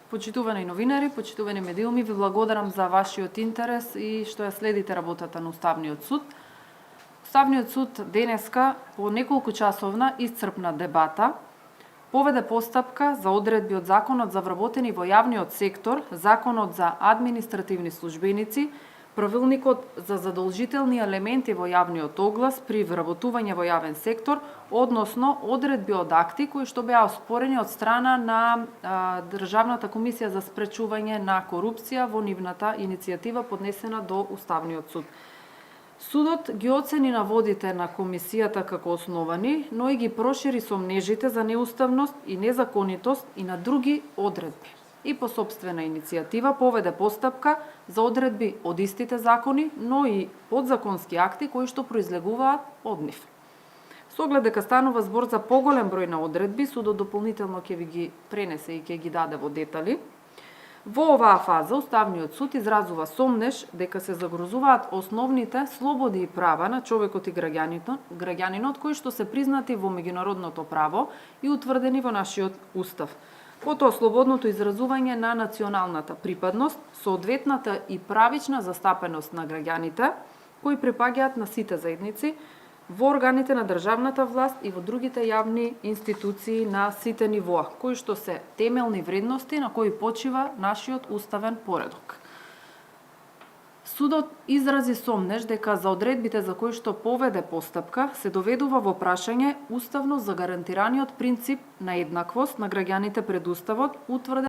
Почитувани новинари, почитувани медиуми, ви благодарам за вашиот интерес и што ја следите работата на Уставниот суд. Уставниот суд денеска по неколку часовна исцрпна дебата поведе постапка за одредби од Законот за вработени во јавниот сектор, Законот за административни службеници, Правилникот за задолжителни елементи во јавниот оглас при вработување во јавен сектор, односно одредби од акти кои што беа оспорени од страна на Државната комисија за спречување на корупција во нивната иницијатива поднесена до Уставниот суд. Судот ги оцени наводите на комисијата како основани, но и ги прошири сомнежите за неуставност и незаконитост и на други одредби. И по сопствена иницијатива поведе постапка за одредби од истите закони, но и подзаконски акти кои што произлегуваат од нив. Со оглед дека станува збор за поголем број на одредби, судот дополнително ќе ви ги пренесе и ќе ги даде во детали. Во оваа фаза Уставниот суд изразува сомнеж дека се загрозуваат основните слободи и права на човекот и граѓанинот кои што се признати во меѓународното право и утврдени во нашиот устав. Потоа слободното изразување на националната припадност, соодветната и правична застапеност на граѓаните кои припаѓаат на сите заедници во органите на државната власт и во другите јавни институции на сите нивоа, кои што се темелни вредности на кои почива нашиот уставен поредок. Судот изрази сомнеж дека за одредбите за кои што поведе постапка се доведува во прашање уставно загарантираниот принцип на еднаквост на граѓаните пред уставот, утврден